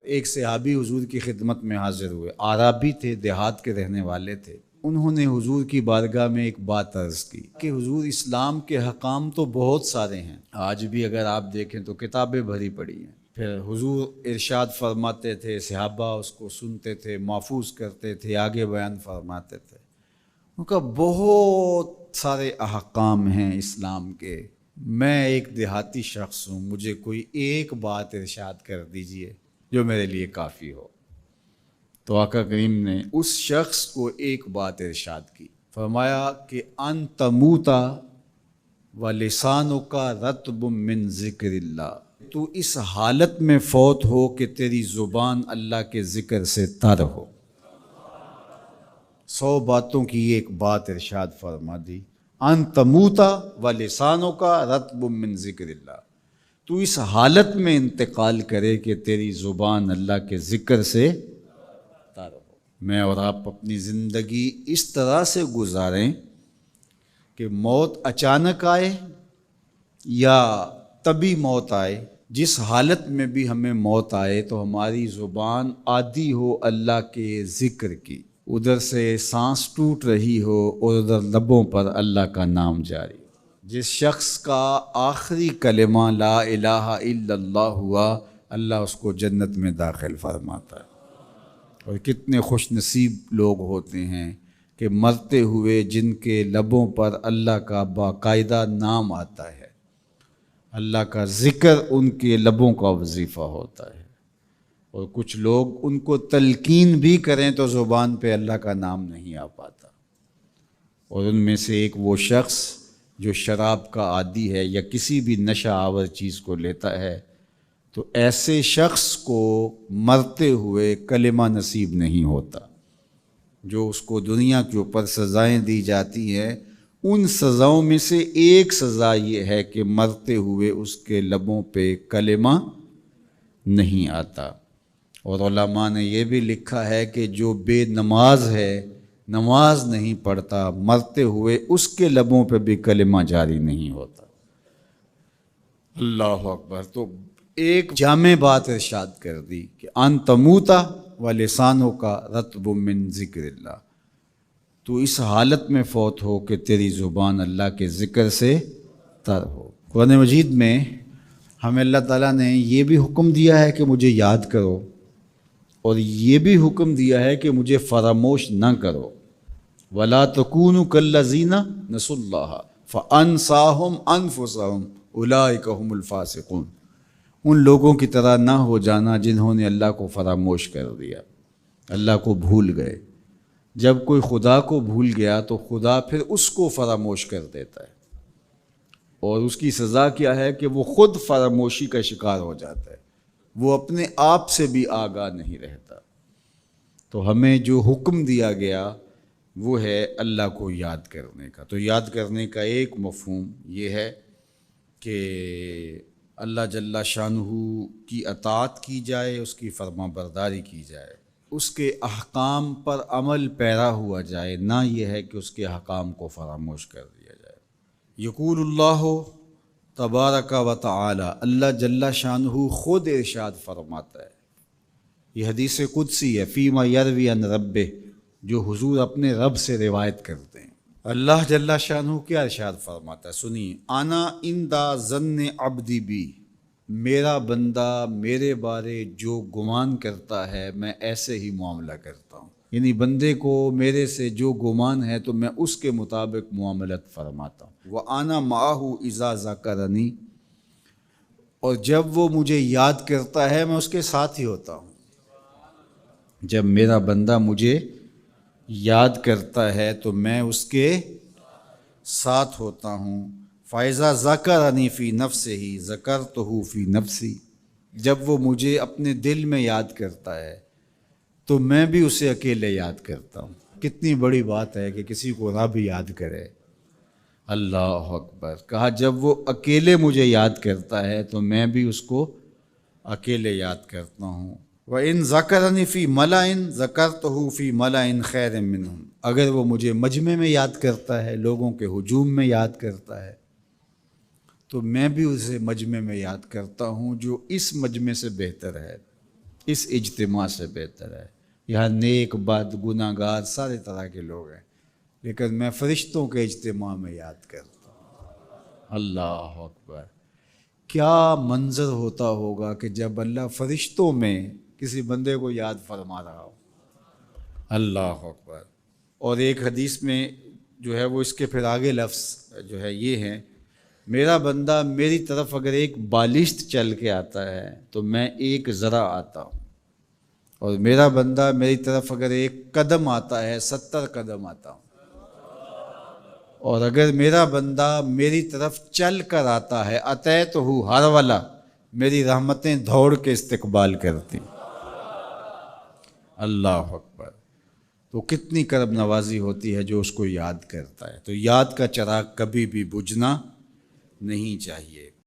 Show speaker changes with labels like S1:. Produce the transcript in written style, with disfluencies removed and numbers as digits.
S1: ایک صحابی حضور کی خدمت میں حاضر ہوئے، عرابی تھے، دیہات کے رہنے والے تھے۔ انہوں نے حضور کی بارگاہ میں ایک بات عرض کی کہ حضور اسلام کے حکام تو بہت سارے ہیں، آج بھی اگر آپ دیکھیں تو کتابیں بھری پڑی ہیں۔ پھر حضور ارشاد فرماتے تھے، صحابہ اس کو سنتے تھے، محفوظ کرتے تھے، آگے بیان فرماتے تھے۔ ان کا بہت سارے احکام ہیں اسلام کے، میں ایک دیہاتی شخص ہوں، مجھے کوئی ایک بات ارشاد کر دیجئے جو میرے لیے کافی ہو۔ تو آقا کریم نے اس شخص کو ایک بات ارشاد کی، فرمایا کہ ان تموتا ولسانک رطب من ذکر اللہ، تو اس حالت میں فوت ہو کہ تیری زبان اللہ کے ذکر سے تر ہو۔ 100 باتوں کی ایک بات ارشاد فرما دی، ان تموتا ولسانک رطب من ذکر اللہ، تو اس حالت میں انتقال کرے کہ تیری زبان اللہ کے ذکر سے تر ہو۔ میں اور آپ اپنی زندگی اس طرح سے گزاریں کہ موت اچانک آئے یا طبی موت آئے، جس حالت میں بھی ہمیں موت آئے تو ہماری زبان عادی ہو اللہ کے ذکر کی، ادھر سے سانس ٹوٹ رہی ہو اور ادھر لبوں پر اللہ کا نام جاری ہو۔ جس شخص کا آخری کلمہ لا الہ الا اللہ ہوا، اللہ اس کو جنت میں داخل فرماتا ہے۔ اور کتنے خوش نصیب لوگ ہوتے ہیں کہ مرتے ہوئے جن کے لبوں پر اللہ کا باقاعدہ نام آتا ہے، اللہ کا ذکر ان کے لبوں کا وظیفہ ہوتا ہے، اور کچھ لوگ ان کو تلقین بھی کریں تو زبان پہ اللہ کا نام نہیں آ پاتا۔ اور ان میں سے ایک وہ شخص جو شراب کا عادی ہے یا کسی بھی نشہ آور چیز کو لیتا ہے، تو ایسے شخص کو مرتے ہوئے کلمہ نصیب نہیں ہوتا۔ جو اس کو دنیا کے اوپر سزائیں دی جاتی ہیں، ان سزاؤں میں سے ایک سزا یہ ہے کہ مرتے ہوئے اس کے لبوں پہ کلمہ نہیں آتا۔ اور علماء نے یہ بھی لکھا ہے کہ جو بے نماز ہے، نماز نہیں پڑھتا، مرتے ہوئے اس کے لبوں پہ بھی کلمہ جاری نہیں ہوتا۔ اللہ اکبر۔ تو ایک جامع بات ارشاد کر دی کہ ان تموتا ولسانک رطب من ذکر اللہ، تو اس حالت میں فوت ہو کہ تیری زبان اللہ کے ذکر سے تر ہو۔ قرآن مجید میں ہمیں اللہ تعالیٰ نے یہ بھی حکم دیا ہے کہ مجھے یاد کرو، اور یہ بھی حکم دیا ہے کہ مجھے فراموش نہ کرو۔ وَلَا تَكُونُوا كَالَّذِينَ نَسُوا اللَّهَ فَأَنْسَاهُمْ أَنفُسَهُمْ أُولَٰئِكَ هُمُ الْفَاسِقُونَ، ان لوگوں کی طرح نہ ہو جانا جنہوں نے اللہ کو فراموش کر دیا، اللہ کو بھول گئے۔ جب کوئی خدا کو بھول گیا تو خدا پھر اس کو فراموش کر دیتا ہے، اور اس کی سزا کیا ہے کہ وہ خود فراموشی کا شکار ہو جاتا ہے، وہ اپنے آپ سے بھی آگاہ نہیں رہتا۔ تو ہمیں جو حکم دیا گیا وہ ہے اللہ کو یاد کرنے کا۔ تو یاد کرنے کا ایک مفہوم یہ ہے کہ اللہ جل شانہ کی اطاعت کی جائے، اس کی فرما برداری کی جائے، اس کے احکام پر عمل پیرا ہوا جائے، نہ یہ ہے کہ اس کے احکام کو فراموش کر دیا جائے۔ یقول اللہ تبارک و تعالی، اللہ جل شانہ خود ارشاد فرماتا ہے، یہ حدیث قدسی ہے، فیما یروی عن ربہ، جو حضور اپنے رب سے روایت کرتے ہیں۔ اللہ جل شانہ کیا ارشاد فرماتا ہے، سنیے، انا عند ظن عبدی بی، میرا بندہ میرے بارے جو گمان کرتا ہے میں ایسے ہی معاملہ کرتا ہوں، یعنی بندے کو میرے سے جو گمان ہے تو میں اس کے مطابق معاملت فرماتا ہوں۔ وَأَنَا مَعَهُ إِذَا ذَكَرَنِي، اور جب وہ مجھے یاد کرتا ہے میں اس کے ساتھ ہی ہوتا ہوں۔ جب میرا بندہ مجھے یاد کرتا ہے تو میں اس کے ساتھ ہوتا ہوں۔ فَإِذَا ذَكَرَنِي فِي نَفْسِهِ ذَكَرْتُهُ فِي نَفْسِي، جب وہ مجھے اپنے دل میں یاد کرتا ہے تو میں بھی اسے اکیلے یاد کرتا ہوں۔ کتنی بڑی بات ہے کہ کسی کو رب یاد کرے۔ اللہ اکبر۔ کہا جب وہ اکیلے مجھے یاد کرتا ہے تو میں بھی اس کو اکیلے یاد کرتا ہوں۔ وَإِن ذَكَرَنِي فِي مَلَئٍ ذَكَرْتُهُ فِي مَلَئٍ خَيْرٍ مِّنْهُمْ، اگر وہ مجھے مجمع میں یاد کرتا ہے، لوگوں کے ہجوم میں یاد کرتا ہے، تو میں بھی اسے مجمع میں یاد کرتا ہوں جو اس مجمع سے بہتر ہے، اس اجتماع سے بہتر ہے۔ یہاں نیک بد گناہگار سارے طرح کے لوگ ہیں، لیکن میں فرشتوں کے اجتماع میں یاد کرتا ہوں۔ اللہ اکبر! کیا منظر ہوتا ہوگا کہ جب اللہ فرشتوں میں کسی بندے کو یاد فرما رہا ہو۔ اللہ اکبر! اور ایک حدیث میں جو ہے وہ اس کے پھر آگے لفظ جو ہے یہ ہیں، میرا بندہ میری طرف اگر ایک بالشت چل کے آتا ہے تو میں ایک ذرا آتا ہوں، اور میرا بندہ میری طرف اگر ایک قدم آتا ہے 70 قدم آتا ہوں، اور اگر میرا بندہ میری طرف چل کر آتا ہے اتیتہ ہر والا، میری رحمتیں دوڑ کے استقبال کرتی۔ اللہ اکبر! تو کتنی کرم نوازی ہوتی ہے جو اس کو یاد کرتا ہے۔ تو یاد کا چراغ کبھی بھی بجھنا نہیں چاہیے۔